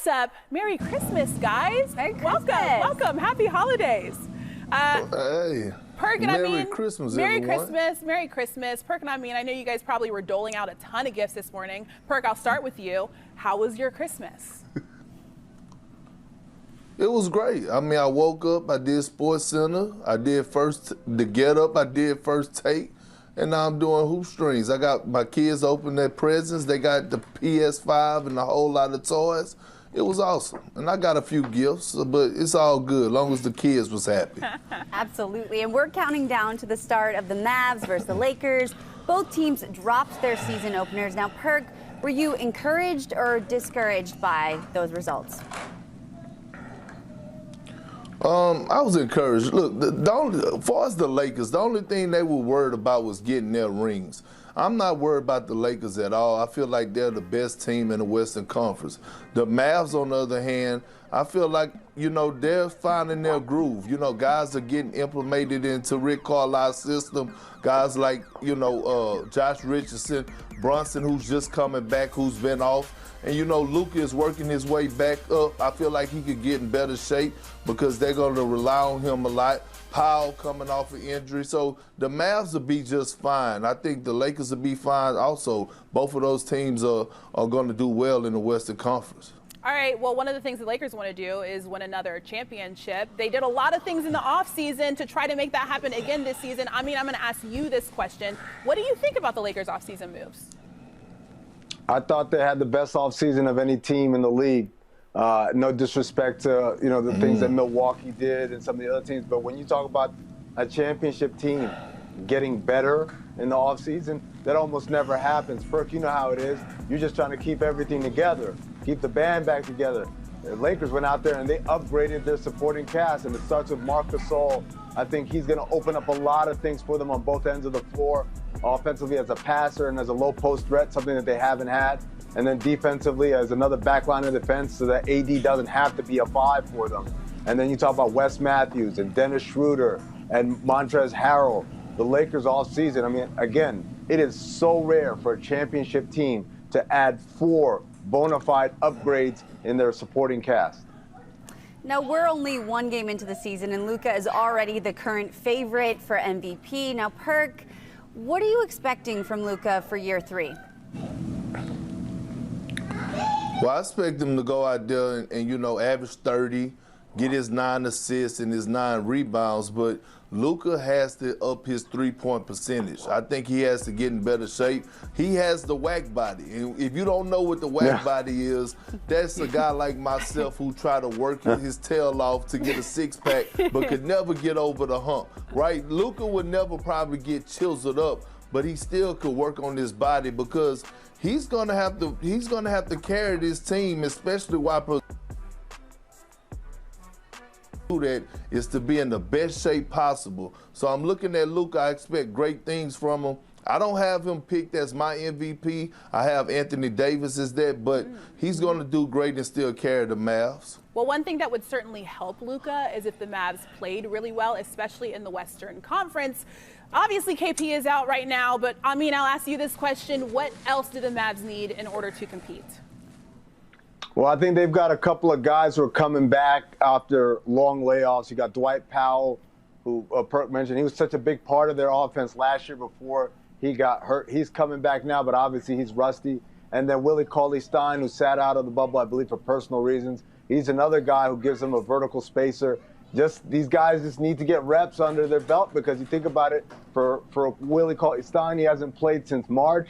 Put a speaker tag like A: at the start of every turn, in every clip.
A: What's up? Merry Christmas, guys.
B: Merry Christmas.
A: Welcome. Happy holidays.
C: Hey.
A: Perk and
C: Merry Christmas, everyone.
A: Merry Christmas. Perk and Amine, I know you guys probably were doling out a ton of gifts this morning. Perk, I'll start with you. How was your Christmas?
C: It was great. I mean, I woke up, I did Sports Center, I did the Get Up, I did First Take, and now I'm doing hoop strings. I got my kids open their presents. They got the PS5 and a whole lot of toys. It was awesome. And I got a few gifts, but it's all good, as long as the kids was happy.
B: Absolutely. And we're counting down to the start of the Mavs versus the Lakers. Both teams dropped their season openers. Now, Perk, were you encouraged or discouraged by those results?
C: I was encouraged. Look, as far as the Lakers, the only thing they were worried about was getting their rings. I'm not worried about the Lakers at all. I feel like they're the best team in the Western Conference. The Mavs, on the other hand, I feel like, they're finding their groove. Guys are getting implemented into Rick Carlisle's system. Guys like, Josh Richardson, Brunson, who's just coming back, who's been off. And, Luka is working his way back up. I feel like he could get in better shape because they're going to rely on him a lot. Powell coming off an injury. So the Mavs will be just fine. I think the Lakers will be fine also. Both of those teams are going to do well in the Western Conference.
A: All right, well, one of the things the Lakers want to do is win another championship. They did a lot of things in the offseason to try to make that happen again this season. I mean, I'm going to ask you this question. What do you think about the Lakers' offseason moves?
D: I thought they had the best offseason of any team in the league. No disrespect to, the things that Milwaukee did and some of the other teams, but when you talk about a championship team getting better in the offseason, that almost never happens. Perk, you know how it is. You're just trying to keep everything together, keep the band back together. The Lakers went out there and they upgraded their supporting cast, and it starts with Marc Gasol. I think he's going to open up a lot of things for them on both ends of the floor, offensively as a passer and as a low post threat, something that they haven't had. And then defensively as another backline of defense so that AD doesn't have to be a 5 for them. And then you talk about Wes Matthews and Dennis Schroeder and Montrezl Harrell. The Lakers all season, I mean, again, it is so rare for a championship team to add 4 bona fide upgrades in their supporting cast.
B: Now, we're only one game into the season, and Luka is already the current favorite for MVP. Now, Perk, what are you expecting from Luka for year 3?
C: Well, I expect him to go out there and average 30, get his 9 assists and his 9 rebounds, but Luka has to up his three-point percentage. I think he has to get in better shape. He has the whack body. And if you don't know what the whack body is, that's a guy like myself who try to work his tail off to get a six-pack but could never get over the hump, right? Luka would never probably get chiseled up, but he still could work on his body because he's gonna have to carry this team, especially while that is to be in the best shape possible. So I'm looking at Luka. I expect great things from him. I don't have him picked as my MVP. I have Anthony Davis as that, but he's going to do great and still carry the Mavs.
A: Well, one thing that would certainly help Luka is if the Mavs played really well, especially in the Western Conference. Obviously, KP is out right now, but I'll ask you this question. What else do the Mavs need in order to compete?
D: Well, I think they've got a couple of guys who are coming back after long layoffs. You got Dwight Powell, who Perk mentioned. He was such a big part of their offense last year before he got hurt. He's coming back now, but obviously he's rusty. And then Willie Cauley-Stein, who sat out of the bubble, I believe, for personal reasons. He's another guy who gives them a vertical spacer. These guys just need to get reps under their belt because you think about it, for Willie Cauley-Stein, he hasn't played since March.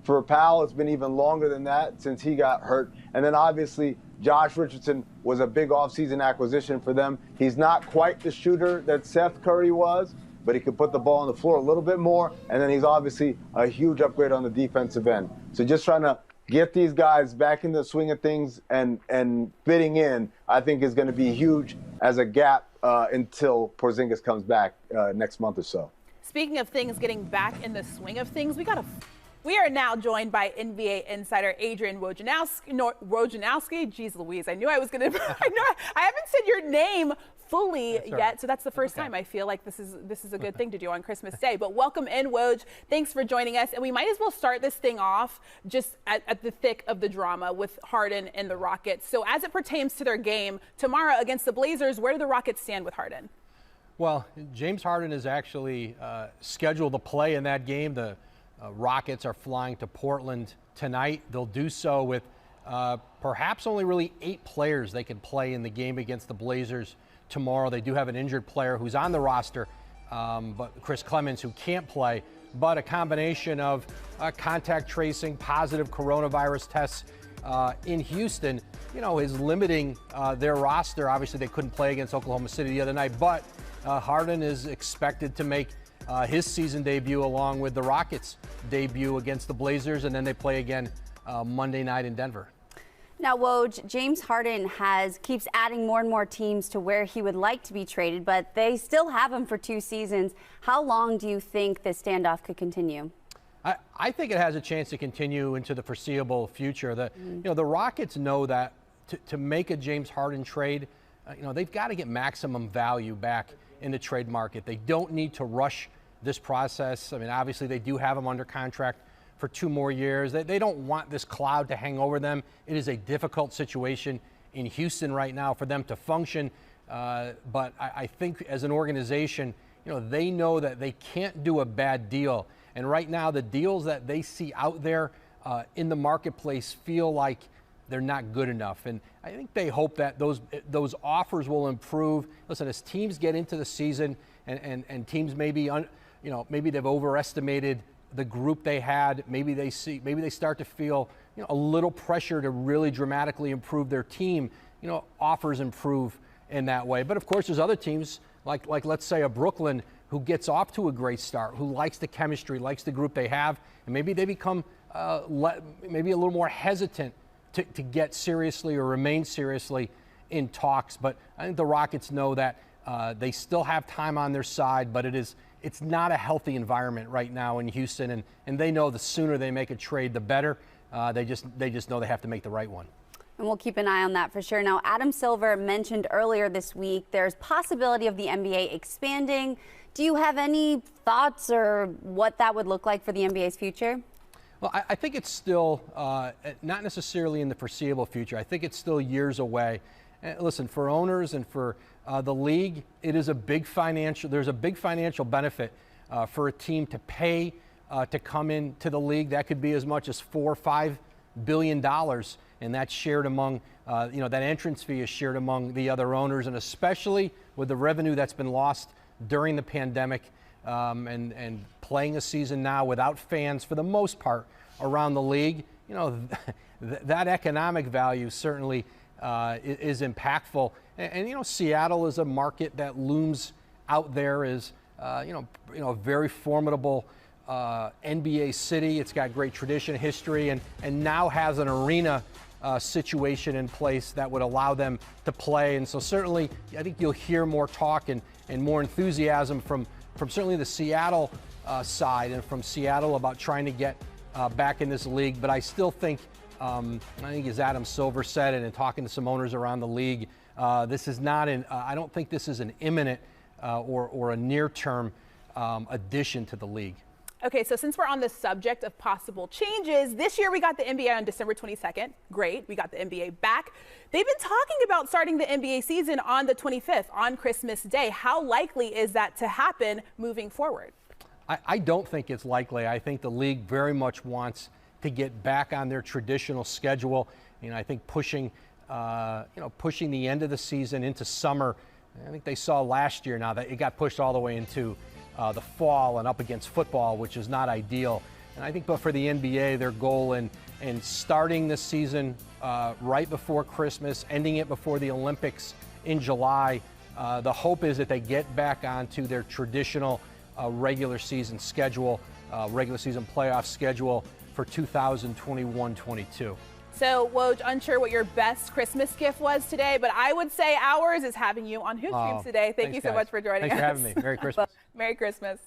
D: For Powell, it's been even longer than that since he got hurt. And then obviously Josh Richardson was a big offseason acquisition for them. He's not quite the shooter that Seth Curry was, but he could put the ball on the floor a little bit more. And then he's obviously a huge upgrade on the defensive end. So just trying to get these guys back in the swing of things and fitting in, I think is going to be huge as a gap until Porzingis comes back next month or so.
A: Speaking of things getting back in the swing of things, we got a We are now joined by NBA insider Adrian Wojnarowski. Jeez Louise, I knew I was going to, I haven't said your name fully yet, so that's the first time. I feel like this is a good thing to do on Christmas Day. But welcome in, Woj. Thanks for joining us. And we might as well start this thing off just at the thick of the drama with Harden and the Rockets. So as it pertains to their game tomorrow against the Blazers, where do the Rockets stand with Harden?
E: Well, James Harden is actually scheduled to play in that game. The Rockets are flying to Portland tonight. They'll do so with perhaps only really 8 players they can play in the game against the Blazers tomorrow. They do have an injured player who's on the roster, but Chris Clemens, who can't play. But a combination of contact tracing, positive coronavirus tests in Houston, is limiting their roster. Obviously, they couldn't play against Oklahoma City the other night, but Harden is expected to make his season debut along with the Rockets' debut against the Blazers, and then they play again Monday night in Denver.
B: Now, Woj, James Harden keeps adding more and more teams to where he would like to be traded, but they still have him for 2 seasons. How long do you think this standoff could continue?
E: I think it has a chance to continue into the foreseeable future. The Rockets know that to make a James Harden trade, they've got to get maximum value back in the trade market. They don't need to rush this process. I mean, obviously they do have him under contract for 2 more years. They don't want this cloud to hang over them. It is a difficult situation in Houston right now for them to function. But I think as an organization, they know that they can't do a bad deal. And right now, the deals that they see out there in the marketplace feel like they're not good enough. And I think they hope that those offers will improve. Listen, as teams get into the season and teams maybe they've overestimated the group they had, maybe they start to feel a little pressure to really dramatically improve their team. Offers improve in that way. But of course, there's other teams like let's say a Brooklyn who gets off to a great start, who likes the chemistry, likes the group they have, and maybe they become maybe a little more hesitant to get seriously or remain seriously in talks. But I think the Rockets know that they still have time on their side, but it's not a healthy environment right now in Houston, and they know the sooner they make a trade, the better. They just know they have to make the right one.
B: And we'll keep an eye on that for sure. Now, Adam Silver mentioned earlier this week there's possibility of the NBA expanding. Do you have any thoughts or what that would look like for the NBA's future?
E: Well, I think it's still not necessarily in the foreseeable future. I think it's still years away. And listen, for owners and for the league, there's a big financial benefit for a team to pay to come into the league. That could be as much as $4 or $5 billion, and that's shared among that entrance fee is shared among the other owners, and especially with the revenue that's been lost during the pandemic. And playing a season now without fans for the most part around the league, that economic value certainly is impactful. And Seattle is a market that looms out there as a very formidable NBA city. It's got great tradition, history, and now has an arena situation in place that would allow them to play. And so certainly, I think you'll hear more talk and more enthusiasm from certainly the Seattle side and from Seattle about trying to get back in this league. But I still think, as Adam Silver said, and in talking to some owners around the league, this is not I don't think this is an imminent or a near-term addition to the league.
A: Okay, so since we're on the subject of possible changes, this year we got the NBA on December 22nd. Great, we got the NBA back. They've been talking about starting the NBA season on the 25th, on Christmas Day. How likely is that to happen moving forward?
E: I don't think it's likely. I think the league very much wants to get back on their traditional schedule. I think pushing the end of the season into summer. I think they saw last year now that it got pushed all the way into the fall and up against football, which is not ideal. And I think, but for the NBA, their goal in starting this season right before Christmas, ending it before the Olympics in July, the hope is that they get back onto their traditional regular season schedule, regular season playoff schedule for 2021-22.
A: So, Woj, unsure what your best Christmas gift was today, but I would say ours is having you on Hoop Dreams today. Thank you so much for joining us.
E: Thanks for having me. Merry Christmas.
A: Merry Christmas.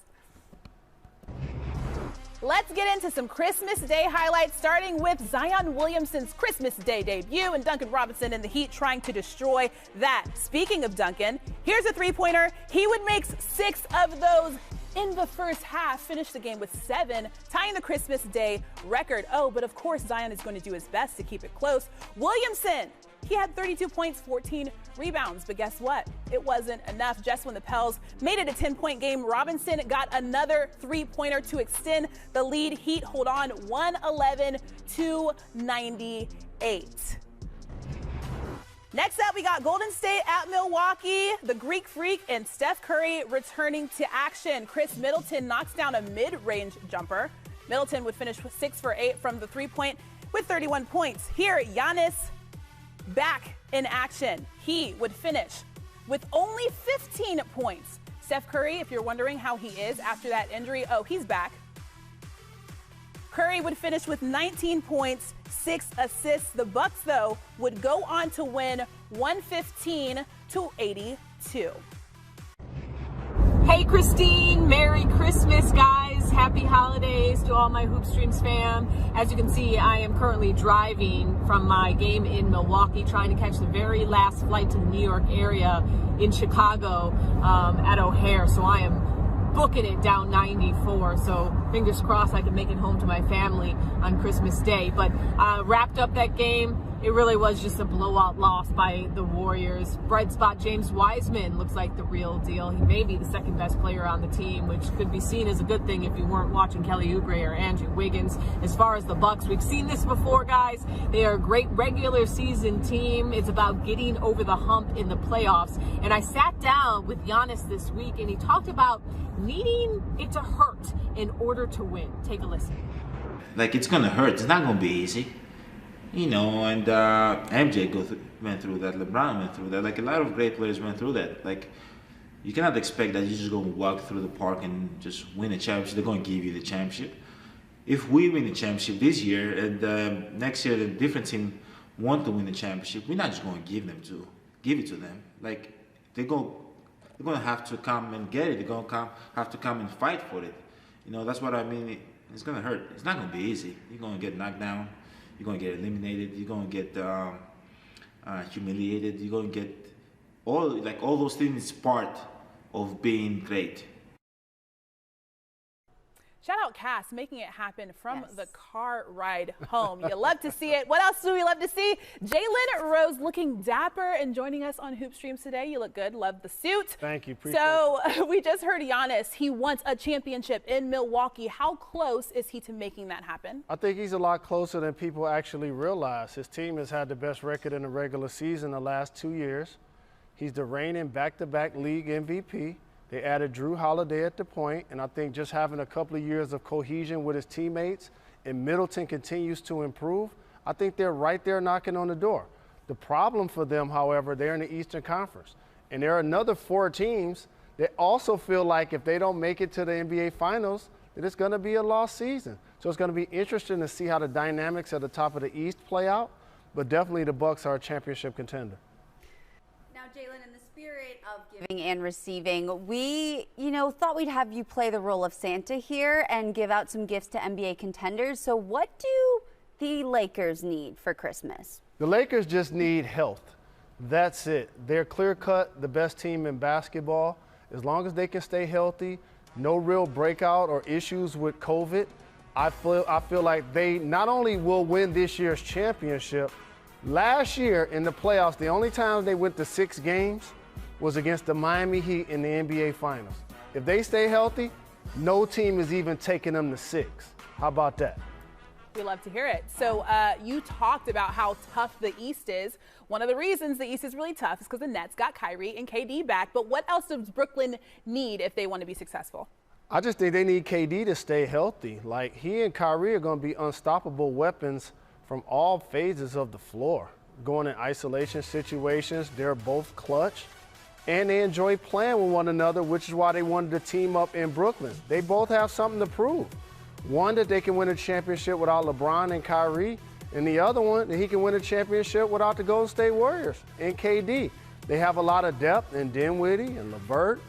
A: Let's get into some Christmas Day highlights, starting with Zion Williamson's Christmas Day debut and Duncan Robinson and the Heat trying to destroy that. Speaking of Duncan, here's a three-pointer. He would make 6 of those in the first half, finish the game with 7, tying the Christmas Day record. Oh, but of course Zion is going to do his best to keep it close. Williamson, he had 32 points, 14 rebounds, but guess what? It wasn't enough. Just when the Pels made it a 10-point game, Robinson got another three-pointer to extend the lead. Heat hold on 111-98. Next up, we got Golden State at Milwaukee. The Greek Freak and Steph Curry returning to action. Chris Middleton knocks down a mid-range jumper. Middleton would finish with 6 for 8 from the three-point with 31 points. Here, Giannis back in action. He would finish with only 15 points. Steph Curry, if you're wondering how he is after that injury, oh, he's back. Curry would finish with 19 points, 6 assists. The Bucks, though, would go on to win 115-82.
F: Hey, Christine. Merry Christmas, guys. Happy holidays to all my Hoop Streams fam. As you can see, I am currently driving from my game in Milwaukee, trying to catch the very last flight to the New York area in Chicago at O'Hare. So I am booking it down 94, so fingers crossed I can make it home to my family on Christmas Day. But wrapped up that game. It really was just a blowout loss by the Warriors. Bright spot James Wiseman looks like the real deal. He may be the second best player on the team, which could be seen as a good thing if you weren't watching Kelly Oubre or Andrew Wiggins. As far as the Bucks, we've seen this before, guys. They are a great regular season team. It's about getting over the hump in the playoffs. And I sat down with Giannis this week, and he talked about needing it to hurt in order to win. Take a listen.
G: Like, it's gonna hurt. It's not gonna be easy. You know, and MJ went through that, LeBron went through that. Like, a lot of great players went through that. Like, you cannot expect that you're just going to walk through the park and just win a championship. They're going to give you the championship. If we win the championship this year, and next year the different team want to win the championship, we're not just going to give it to them. Like, they're going to have to come and get it. They're going to have to come and fight for it. You know, that's what I mean. It's going to hurt. It's not going to be easy. You're going to get knocked down. You're going to get eliminated. You're going to get humiliated. You're going to get all those things is part of being great.
A: Shout out Cass making it happen from the car ride home. You love to see it. What else do we love to see? Jalen Rose looking dapper and joining us on Hoop Streams today. You look good. Love the suit.
H: Thank you. Appreciate
A: it. We just heard Giannis. He wants a championship in Milwaukee. How close is he to making that happen?
H: I think he's a lot closer than people actually realize. His team has had the best record in the regular season the last 2 years. He's the reigning back-to-back league MVP. They added Drew Holiday at the point, and I think just having a couple of years of cohesion with his teammates and Middleton continues to improve, I think they're right there knocking on the door. The problem for them, however, they're in the Eastern Conference, and there are another 4 teams that also feel like if they don't make it to the NBA Finals, that it's going to be a lost season. So it's going to be interesting to see how the dynamics at the top of the East play out, but definitely the Bucks are a championship contender.
B: Now, Jalen, in the spirit of giving and receiving, we, thought we'd have you play the role of Santa here and give out some gifts to NBA contenders. So what do the Lakers need for Christmas?
H: The Lakers just need health. That's it. They're clear-cut the best team in basketball. As long as they can stay healthy, no real breakout or issues with COVID, I feel like they not only will win this year's championship. Last year in the playoffs, the only time they went to 6 games was against the Miami Heat in the NBA Finals. If they stay healthy, no team is even taking them to 6. How about that?
A: We love to hear it. So you talked about how tough the East is. One of the reasons the East is really tough is because the Nets got Kyrie and KD back. But what else does Brooklyn need if they want to be successful?
H: I just think they need KD to stay healthy. Like, he and Kyrie are going to be unstoppable weapons from all phases of the floor. Going in isolation situations, they're both clutch, and they enjoy playing with one another, which is why they wanted to team up in Brooklyn. They both have something to prove. One, that they can win a championship without LeBron and Kyrie, and the other one, that he can win a championship without the Golden State Warriors and KD. They have a lot of depth in Dinwiddie and LeVert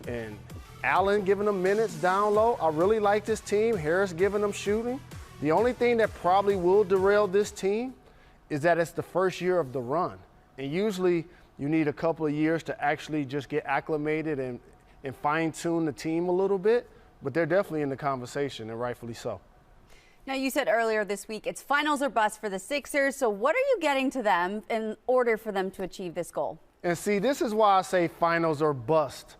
H: and Allen giving them minutes down low. I really like this team. Harris giving them shooting. The only thing that probably will derail this team is that it's the first year of the run. And usually you need a couple of years to actually just get acclimated and fine-tune the team a little bit. But they're definitely in the conversation, and rightfully so.
B: Now, you said earlier this week it's finals or bust for the Sixers. So what are you getting to them in order for them to achieve this goal?
H: And see, this is why I say finals or bust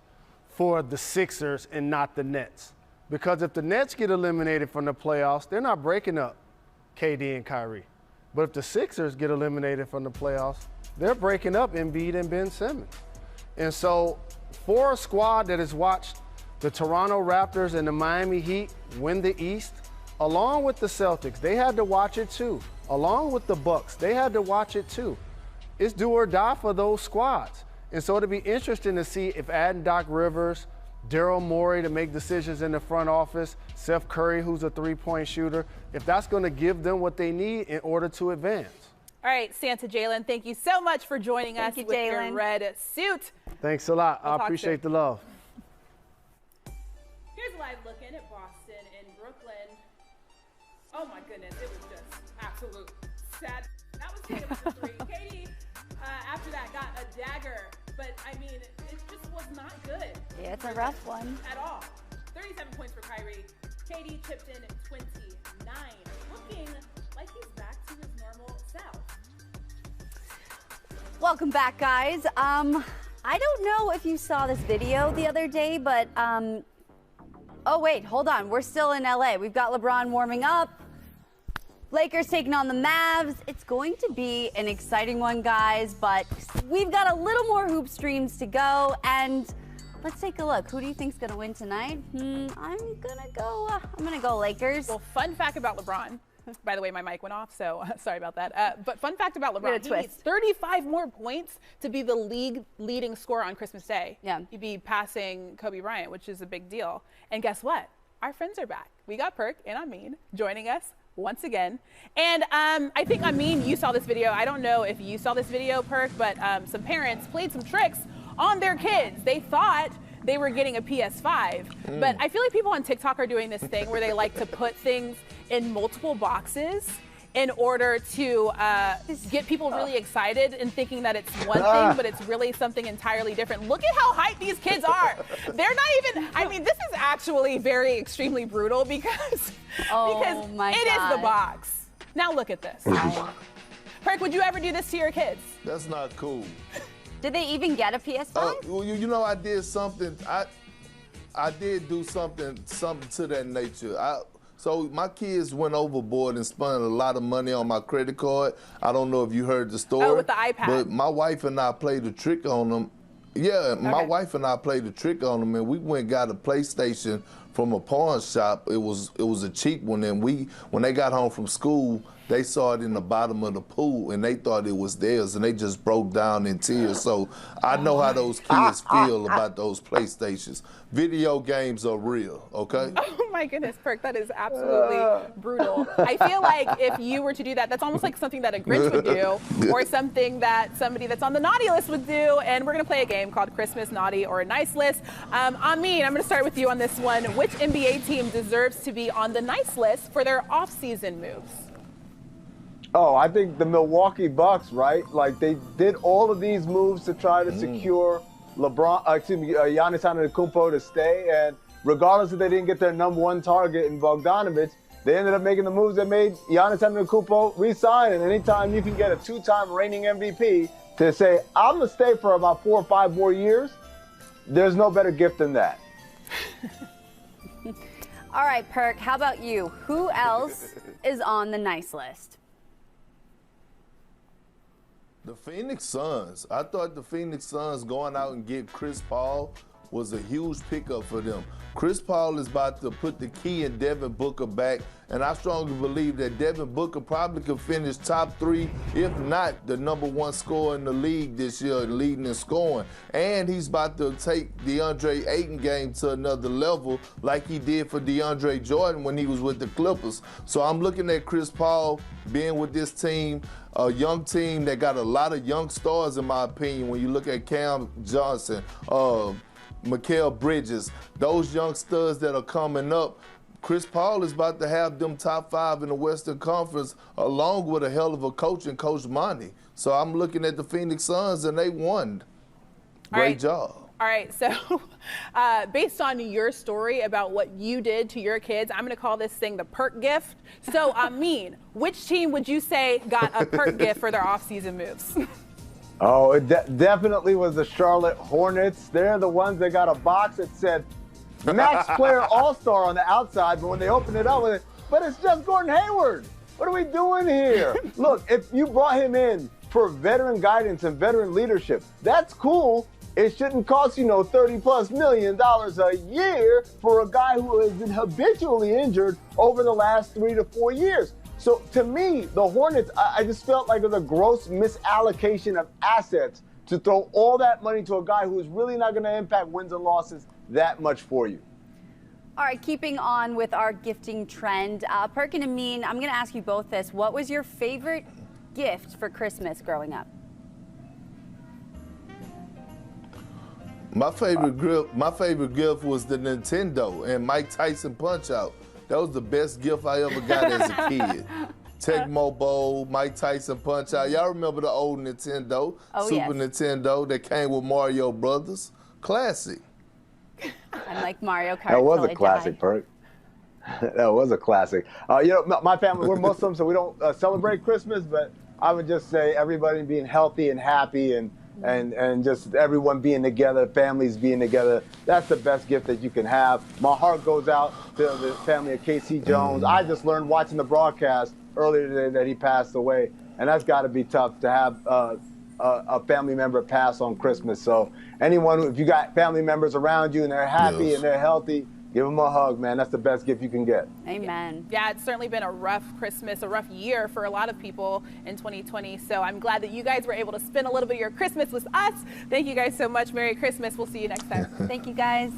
H: for the Sixers and not the Nets. Because if the Nets get eliminated from the playoffs, they're not breaking up KD and Kyrie. But if the Sixers get eliminated from the playoffs, they're breaking up Embiid and Ben Simmons. And so for a squad that has watched the Toronto Raptors and the Miami Heat win the East, along with the Celtics, they had to watch it too. Along with the Bucks, they had to watch it too. It's do or die for those squads. And so it'll be interesting to see if adding Doc Rivers, Daryl Morey to make decisions in the front office, Seth Curry, who's a three-point shooter, if that's going to give them what they need in order to advance.
A: All right, Santa Jalen, thank you so much for joining us with your red suit.
H: Thanks a lot. I appreciate the love.
A: Here's a live look in at Boston and Brooklyn. Oh my goodness, it was just absolute sad. That was Tatum for three. Katie, after that, got a dagger, but I mean, it just was not good.
B: Yeah, it's a rough one.
A: At all. 37 points for Kyrie. Katie chipped in 29, looking like he's back to his normal self.
B: Welcome back, guys. I don't know if you saw this video the other day, but oh wait, hold on. We're still in LA. We've got LeBron warming up. Lakers taking on the Mavs. It's going to be an exciting one, guys, but we've got a little more hoop streams to go, and let's take a look. Who do you think's going to win tonight? I'm gonna go Lakers.
A: Well, fun fact about LeBron. By the way, my mic went off, so sorry about that. But fun fact about LeBron, he needs 35 more points to be the league leading scorer on Christmas Day.
B: Yeah.
A: He'd be passing Kobe Bryant, which is a big deal. And guess what? Our friends are back. We got Perk and Amine joining us once again. And I think, Amine, you saw this video. I don't know if you saw this video, Perk, but some parents played some tricks on their kids. They thought they were getting a PS5. But I feel like people on TikTok are doing this thing where they like to put things in multiple boxes in order to get people really excited and thinking that it's one thing, but it's really something entirely different. Look at how hyped these kids are. They're not even, I mean, this is actually very extremely brutal because it is the box. Now look at this. Perk, would you ever do this to your kids?
C: That's not cool.
B: Did they even get a PS5?
C: Well, you know, I did something. I did do something to that nature. So my kids went overboard and spent a lot of money on my credit card. I don't know if you heard the story.
A: Oh, with the iPad.
C: But my wife and I played a trick on them. Yeah, my wife and I played a trick on them, and we went and got a PlayStation from a pawn shop. It was a cheap one, and when they got home from school, they saw it in the bottom of the pool, and they thought it was theirs, and they just broke down in tears. So I know how those kids feel about those PlayStations. Video games are real, okay?
A: Oh my goodness, Perk, that is absolutely brutal. I feel like if you were to do that, that's almost like something that a Grinch would do, or something that somebody that's on the naughty list would do. And we're gonna play a game called Christmas Naughty or Nice List. Amine, I'm gonna start with you on this one. Which NBA team deserves to be on the nice list for their off-season moves?
D: Oh, I think the Milwaukee Bucks, right? Like, they did all of these moves to try to secure Giannis Antetokounmpo to stay, and regardless if they didn't get their number one target in Bogdanovic, they ended up making the moves that made Giannis Antetokounmpo resign. And anytime you can get a two-time reigning MVP to say, I'm going to stay for about 4 or 5 more years, there's no better gift than that.
B: All right, Perk, how about you? Who else is on the nice list?
C: The Phoenix Suns. I thought the Phoenix Suns going out and get Chris Paul was a huge pickup for them. Chris Paul is about to put the key in Devin Booker back, and I strongly believe that Devin Booker probably could finish top 3, if not the number 1 scorer in the league this year, leading in scoring. And he's about to take DeAndre Ayton game to another level like he did for DeAndre Jordan when he was with the Clippers. So I'm looking at Chris Paul being with this team, a young team that got a lot of young stars, in my opinion. When you look at Cam Johnson, Mikal Bridges, those young studs that are coming up. Chris Paul is about to have them top 5 in the Western Conference, along with a hell of a coach in Coach Monty. So I'm looking at the Phoenix Suns, and they won. Great job.
A: All right, so based on your story about what you did to your kids, I'm going to call this thing the perk gift. So, Amine, which team would you say got a perk gift for their offseason moves?
D: Oh, it definitely was the Charlotte Hornets. They're the ones that got a box that said Max Player All-Star on the outside, but when they opened it up, but it's just Gordon Hayward. What are we doing here? Look, if you brought him in for veteran guidance and veteran leadership, that's cool. It shouldn't cost, $30+ million a year for a guy who has been habitually injured over the last 3 to 4 years. So to me, the Hornets, I just felt like it was a gross misallocation of assets to throw all that money to a guy who's really not going to impact wins and losses that much for you.
B: All right, keeping on with our gifting trend, Perk and Amine, I'm going to ask you both this. What was your favorite gift for Christmas growing up?
C: My favorite gift was the Nintendo and Mike Tyson Punch-Out. That was the best gift I ever got as a kid. Tecmo Bowl, Mike Tyson Punch-Out. Y'all remember the old Nintendo, Super Nintendo that came with Mario Brothers? Classic.
B: I like Mario Kart.
D: That was a classic, Perk. That was a classic. My family, we're Muslim, so we don't celebrate Christmas, but I would just say everybody being healthy and happy and just everyone being together, families being together. That's the best gift that you can have. My heart goes out to the family of Casey Jones. I just learned watching the broadcast earlier today that he passed away, and that's got to be tough to have a family member pass on Christmas. So anyone, if you got family members around you and they're happy and they're healthy, give them a hug, man. That's the best gift you can get.
B: Amen.
A: Yeah, it's certainly been a rough Christmas, a rough year for a lot of people in 2020. So I'm glad that you guys were able to spend a little bit of your Christmas with us. Thank you guys so much. Merry Christmas. We'll see you next time.
B: Thank you, guys.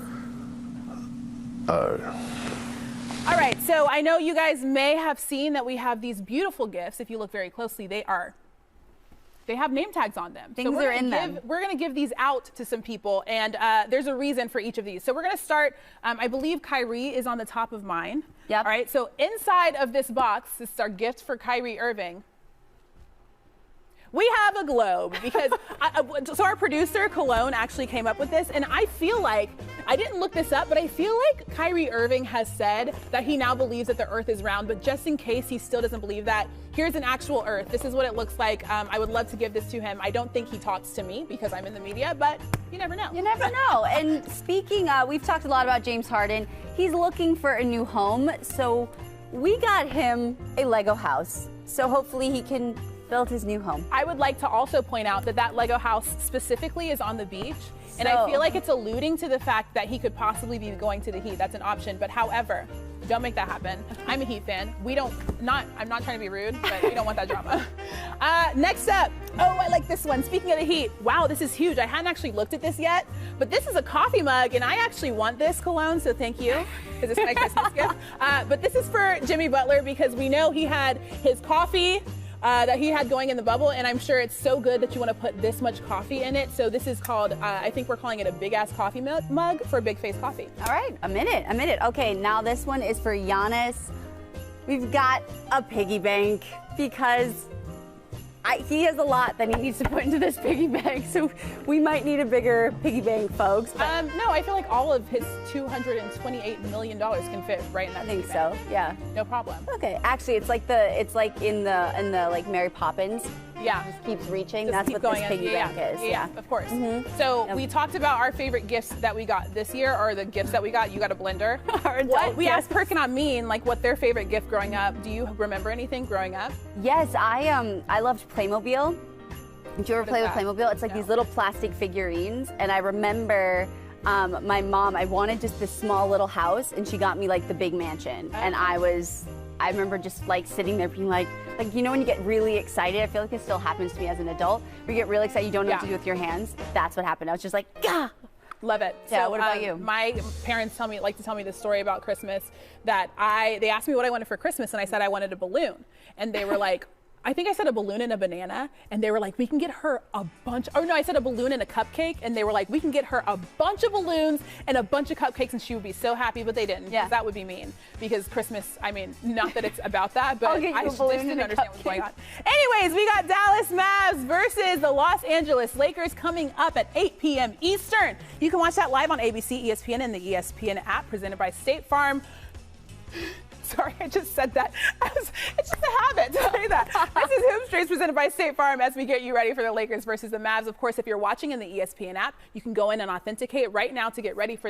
A: All right, so I know you guys may have seen that we have these beautiful gifts. If you look very closely, they have name tags on them.
B: Things are in them.
A: We're going to give these out to some people, and there's a reason for each of these. So we're going to start, I believe Kyrie is on the top of mine.
B: Yep.
A: All right, so inside of this box, this is our gift for Kyrie Irving. We have a globe because so our producer Cologne actually came up with this, and I feel like I didn't look this up, but I feel like Kyrie Irving has said that he now believes that the Earth is round. But just in case he still doesn't believe that, here's an actual Earth. This is what it looks like. I would love to give this to him. I don't think he talks to me because I'm in the media, but you never know.
B: You never know. And speaking, we've talked a lot about James Harden. He's looking for a new home, so we got him a Lego house. So hopefully he can build his new home.
A: I would like to also point out that that Lego house specifically is on the beach. And I feel like it's alluding to the fact that he could possibly be going to the Heat. That's an option. But however, don't make that happen. I'm a Heat fan. I'm not trying to be rude, but we don't want that drama. Next up, I like this one. Speaking of the Heat, wow, this is huge. I hadn't actually looked at this yet, but this is a coffee mug, and I actually want this, Cologne, so thank you, because it's my Christmas gift. But this is for Jimmy Butler because we know he had his coffee that he had going in the bubble, and I'm sure it's so good that you want to put this much coffee in it. So this is called, I think we're calling it a big ass coffee mug for Big Face Coffee.
B: All right, a minute. Okay, now this one is for Giannis. We've got a piggy bank because he has a lot that he needs to put into this piggy bank, so we might need a bigger piggy bank, folks.
A: No, I feel like all of his $228 million can fit right in that.
B: I think so. Yeah.
A: No problem.
B: Okay. Actually, it's like in the like Mary Poppins.
A: Yeah.
B: Just keeps reaching.
A: Just
B: That's
A: keep
B: what this piggy bank is.
A: Yeah, of course. So we talked about our favorite gifts that we got this year, or the gifts that we got. You got a blender. We asked Perk and Amine like what their favorite gift growing up. Do you remember anything growing up?
B: Yes, I loved Playmobil. Did you ever play with Playmobil? It's like these little plastic figurines, and I remember my mom, I wanted just this small little house, and she got me like the big mansion, and I remember just like sitting there being like you know when you get really excited, I feel like this still happens to me as an adult, where you get really excited, you don't know what to do with your hands. That's what happened. I was just like, gah!
A: Love it.
B: Yeah,
A: so,
B: what about you?
A: My parents like to tell me this story about Christmas that they asked me what I wanted for Christmas, and I said I wanted a balloon. And they were like, I think I said a balloon and a banana, and they were like, we can get her a bunch. Oh no, I said a balloon and a cupcake, and they were like, we can get her a bunch of balloons and a bunch of cupcakes, and she would be so happy, but they didn't.
B: Yeah.
A: That would be mean, because Christmas, I mean, not that it's about that, but
B: I'll get you
A: I
B: a
A: just
B: balloon
A: didn't
B: and a
A: understand what's going
B: cupcake.
A: on. Anyways, we got Dallas Mavs versus the Los Angeles Lakers coming up at 8 p.m. Eastern. You can watch that live on ABC, ESPN, and the ESPN app, presented by State Farm. Sorry, I just said that. It's just a habit to say that. This is Hoop Streets presented by State Farm as we get you ready for the Lakers versus the Mavs. Of course, if you're watching in the ESPN app, you can go in and authenticate right now to get ready for